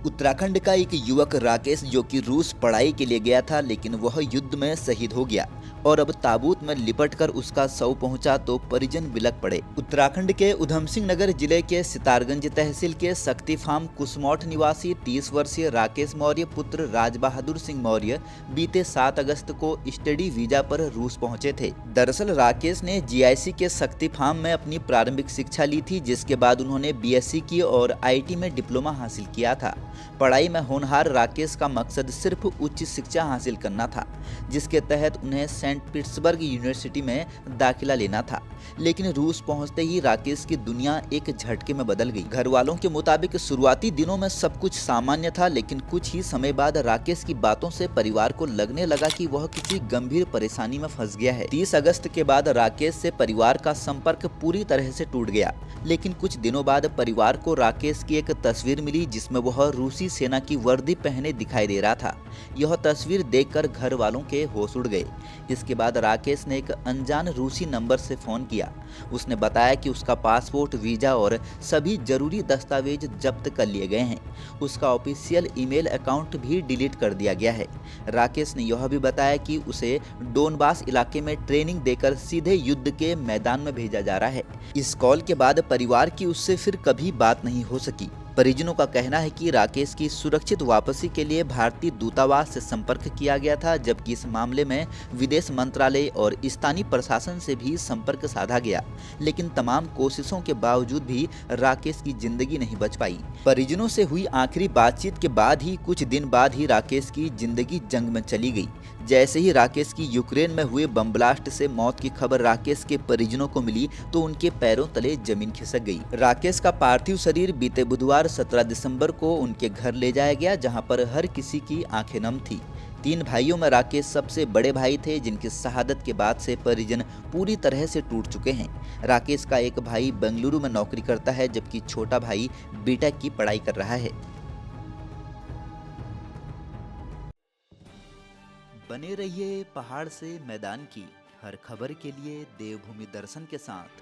उत्तराखंड का एक युवक राकेश जो कि रूस पढ़ाई के लिए गया था, लेकिन वह युद्ध में शहीद हो गया और अब ताबूत में लिपटकर उसका शव पहुंचा तो परिजन बिलख पड़े। उत्तराखंड के उधम सिंह नगर जिले के सितारगंज तहसील के शक्ति फार्म कुसमौठ निवासी 30 वर्षीय राकेश मौर्य पुत्र राज बहादुर सिंह मौर्य बीते 7 अगस्त को स्टडी वीजा पर रूस पहुंचे थे। दरअसल राकेश ने जीआईसी के शक्ति फार्म में अपनी प्रारंभिक शिक्षा ली थी, जिसके बाद उन्होंने बीएससी की और आईटी में डिप्लोमा हासिल किया था। पढ़ाई में होनहार राकेश का मकसद सिर्फ उच्च शिक्षा हासिल करना था, जिसके तहत उन्हें सेंट पीटर्सबर्ग यूनिवर्सिटी में दाखिला लेना था। लेकिन रूस पहुंचते ही राकेश की दुनिया एक झटके में बदल गई। घर वालों के मुताबिक शुरुआती दिनों में सब कुछ सामान्य था, लेकिन कुछ ही समय बाद राकेश की बातों से परिवार को लगने लगा कि वह किसी गंभीर परेशानी में फंस गया है। 30 अगस्त के बाद राकेश से परिवार का संपर्क पूरी तरह से टूट गया, लेकिन कुछ दिनों बाद परिवार को राकेश की एक तस्वीर मिली जिसमें वह रूसी सेना की वर्दी पहने दिखाई दे रहा था। यह तस्वीर देखकर घर वालों के होश उड़ गए। इसके बाद राकेश ने एक अनजान रूसी नंबर से फोन किया। उसने बताया कि उसका पासपोर्ट, वीजा और सभी जरूरी दस्तावेज जब्त कर लिए गए हैं। उसका ऑफिशियल ईमेल अकाउंट भी डिलीट कर दिया गया है। राकेश ने यह भी बताया कि उसे डोनबास इलाके में ट्रेनिंग देकर सीधे युद्ध के मैदान में भेजा जा रहा है। इस कॉल के बाद परिवार की उससे फिर कभी बात नहीं हो सकी। परिजनों का कहना है कि राकेश की सुरक्षित वापसी के लिए भारतीय दूतावास से संपर्क किया गया था, जबकि इस मामले में विदेश मंत्रालय और स्थानीय प्रशासन से भी संपर्क साधा गया, लेकिन तमाम कोशिशों के बावजूद भी राकेश की जिंदगी नहीं बच पाई। परिजनों से हुई आखिरी बातचीत के बाद ही कुछ दिन बाद ही राकेश की जिंदगी जंग में चली गई। जैसे ही राकेश की यूक्रेन में हुए बम ब्लास्ट से मौत की खबर राकेश के परिजनों को मिली तो उनके पैरों तले जमीन खिसक गई। राकेश का पार्थिव शरीर बीते बुधवार 17 दिसंबर को उनके घर ले जाया गया, जहां पर हर किसी की आंखें नम थी। 3 भाइयों में राकेश सबसे बड़े भाई थे, जिनकी शहादत के बाद से परिजन पूरी तरह से टूट चुके हैं। राकेश का एक भाई बेंगलुरु में नौकरी करता है, जबकि छोटा भाई बीटेक की पढ़ाई कर रहा है। बने रहिए पहाड़ से मैदान की हर खबर के लिए देवभूमि दर्शन के साथ।